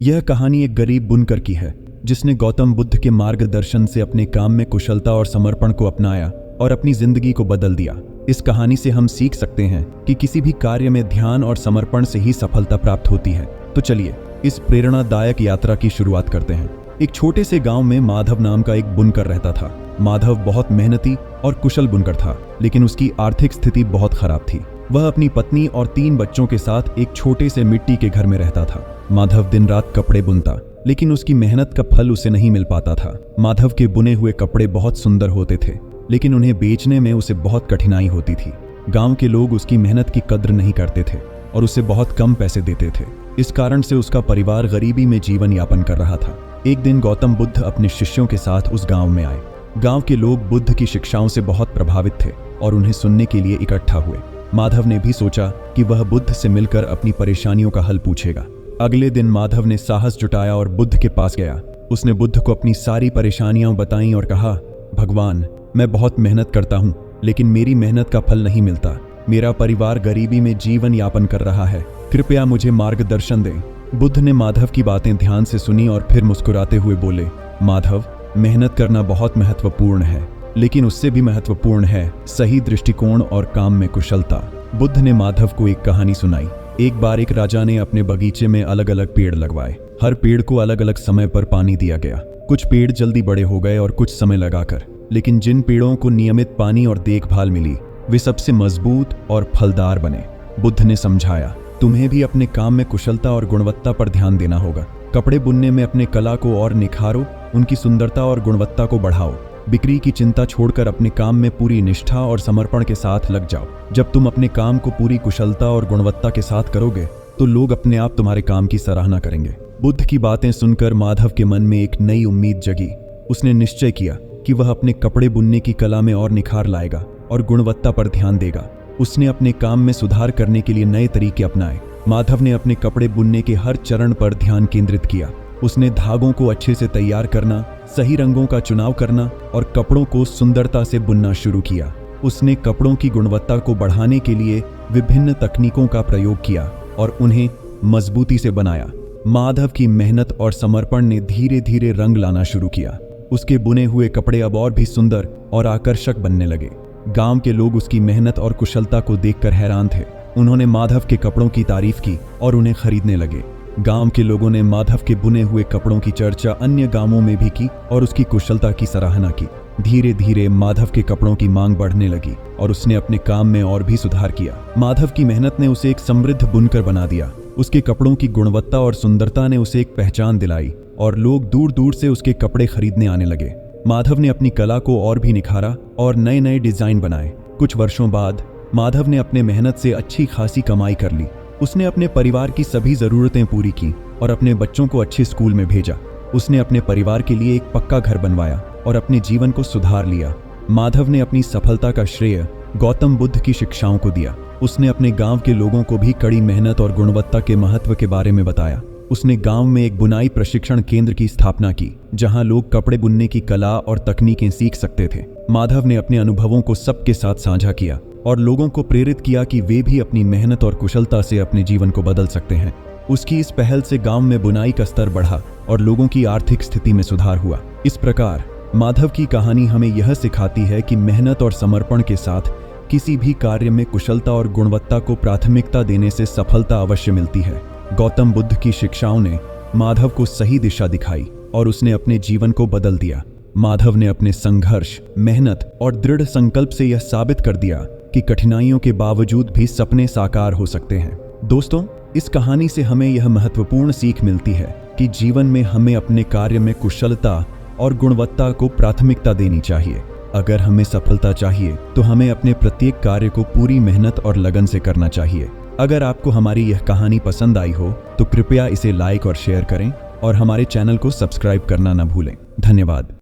यह कहानी एक गरीब बुनकर की है जिसने गौतम बुद्ध के मार्गदर्शन से अपने काम में कुशलता और समर्पण को अपनाया और अपनी जिंदगी को बदल दिया। इस कहानी से हम सीख सकते हैं कि किसी भी कार्य में ध्यान और समर्पण से ही सफलता प्राप्त होती है। तो चलिए इस प्रेरणादायक यात्रा की शुरुआत करते हैं। एक छोटे से गांव में माधव नाम का एक बुनकर रहता था। माधव बहुत मेहनती और कुशल बुनकर था, लेकिन उसकी आर्थिक स्थिति बहुत खराब थी। वह अपनी पत्नी और 3 बच्चों के साथ एक छोटे से मिट्टी के घर में रहता था। माधव दिन रात कपड़े बुनता, लेकिन उसकी मेहनत का फल उसे नहीं मिल पाता था। माधव के बुने हुए कपड़े बहुत सुंदर होते थे, लेकिन उन्हें बेचने में उसे बहुत कठिनाई होती थी। गांव के लोग उसकी मेहनत की कद्र नहीं करते थे और उसे बहुत कम पैसे देते थे। इस कारण से उसका परिवार गरीबी में जीवन यापन कर रहा था। एक दिन गौतम बुद्ध अपने शिष्यों के साथ उस गांव में आए। गांव के लोग बुद्ध की शिक्षाओं से बहुत प्रभावित थे और उन्हें सुनने के लिए इकट्ठा हुए। माधव ने भी सोचा कि वह बुद्ध से मिलकर अपनी परेशानियों का हल पूछेगा। अगले दिन माधव ने साहस जुटाया और बुद्ध के पास गया। उसने बुद्ध को अपनी सारी परेशानियां बताईं और कहा, भगवान, मैं बहुत मेहनत करता हूं, लेकिन मेरी मेहनत का फल नहीं मिलता। मेरा परिवार गरीबी में जीवन यापन कर रहा है। कृपया मुझे मार्गदर्शन दें। बुद्ध ने माधव की बातें ध्यान से सुनी और फिर मुस्कुराते हुए बोले, माधव, मेहनत करना बहुत महत्वपूर्ण है, लेकिन उससे भी महत्वपूर्ण है सही दृष्टिकोण और काम में कुशलता। बुद्ध ने माधव को एक कहानी सुनाई। एक बार एक राजा ने अपने बगीचे में अलग अलग पेड़ लगवाए। हर पेड़ को अलग अलग समय पर पानी दिया गया। कुछ पेड़ जल्दी बड़े हो गए और कुछ समय लगाकर, लेकिन जिन पेड़ों को नियमित पानी और देखभाल मिली वे सबसे मजबूत और फलदार बने। बुद्ध ने समझाया, तुम्हें भी अपने काम में कुशलता और गुणवत्ता पर ध्यान देना होगा। कपड़े बुनने में अपने कला को और निखारो, उनकी सुंदरता और गुणवत्ता को बढ़ाओ। बिक्री की चिंता छोड़कर अपने काम में पूरी निष्ठा और समर्पण के साथ लग जाओ। जब तुम अपने काम को पूरी कुशलता और गुणवत्ता के साथ करोगे तो लोग अपने आप तुम्हारे काम की सराहना करेंगे। बुद्ध की बातें सुनकर माधव के मन में एक नई उम्मीद जगी। उसने निश्चय किया कि वह अपने कपड़े बुनने की कला में और निखार लाएगा और गुणवत्ता पर ध्यान देगा। उसने अपने काम में सुधार करने के लिए नए तरीके अपनाए। माधव ने अपने कपड़े बुनने के हर चरण पर ध्यान केंद्रित किया। उसने धागों को अच्छे से तैयार करना, सही रंगों का चुनाव करना और कपड़ों को सुंदरता से बुनना शुरू किया। उसने कपड़ों की गुणवत्ता को बढ़ाने के लिए विभिन्न तकनीकों का प्रयोग किया और उन्हें मजबूती से बनाया। माधव की मेहनत और समर्पण ने धीरे धीरे रंग लाना शुरू किया। उसके बुने हुए कपड़े अब और भी सुंदर और आकर्षक बनने लगे। गांव के लोग उसकी मेहनत और कुशलता को देखकर हैरान थे। उन्होंने माधव के कपड़ों की तारीफ की और उन्हें खरीदने लगे। गांव के लोगों ने माधव के बुने हुए कपड़ों की चर्चा अन्य गांवों में भी की और उसकी कुशलता की सराहना की। धीरे धीरे माधव के कपड़ों की मांग बढ़ने लगी और उसने अपने काम में और भी सुधार किया। माधव की मेहनत ने उसे एक समृद्ध बुनकर बना दिया। उसके कपड़ों की गुणवत्ता और सुंदरता ने उसे एक पहचान दिलाई और लोग दूर दूर से उसके कपड़े खरीदने आने लगे। माधव ने अपनी कला को और भी निखारा और नए नए डिजाइन बनाए। कुछ वर्षों बाद माधव ने अपने मेहनत से अच्छी खासी कमाई कर ली। उसने अपने परिवार की सभी जरूरतें पूरी की और अपने बच्चों को अच्छे स्कूल में भेजा। उसने अपने परिवार के लिए एक पक्का घर बनवाया और अपने जीवन को सुधार लिया। माधव ने अपनी सफलता का श्रेय गौतम बुद्ध की शिक्षाओं को दिया। उसने अपने गांव के लोगों को भी कड़ी मेहनत और गुणवत्ता के महत्व के बारे में बताया। उसने गांव में एक बुनाई प्रशिक्षण केंद्र की स्थापना की, जहां लोग कपड़े बुनने की कला और तकनीकें सीख सकते थे। माधव ने अपने अनुभवों को सबके साथ साझा किया और लोगों को प्रेरित किया कि वे भी अपनी मेहनत और कुशलता से अपने जीवन को बदल सकते हैं। उसकी इस पहल से गांव में बुनाई का स्तर बढ़ा और लोगों की आर्थिक स्थिति में सुधार हुआ। इस प्रकार माधव की कहानी हमें यह सिखाती है कि मेहनत और समर्पण के साथ किसी भी कार्य में कुशलता और गुणवत्ता को प्राथमिकता देने से सफलता अवश्य मिलती है। गौतम बुद्ध की शिक्षाओं ने माधव को सही दिशा दिखाई और उसने अपने जीवन को बदल दिया। माधव ने अपने संघर्ष, मेहनत और दृढ़ संकल्प से यह साबित कर दिया कि कठिनाइयों के बावजूद भी सपने साकार हो सकते हैं। दोस्तों, इस कहानी से हमें यह महत्वपूर्ण सीख मिलती है कि जीवन में हमें अपने कार्य में कुशलता और गुणवत्ता को प्राथमिकता देनी चाहिए। अगर हमें सफलता चाहिए तो हमें अपने प्रत्येक कार्य को पूरी मेहनत और लगन से करना चाहिए। अगर आपको हमारी यह कहानी पसंद आई हो तो कृपया इसे लाइक और शेयर करें और हमारे चैनल को सब्सक्राइब करना न भूलें। धन्यवाद।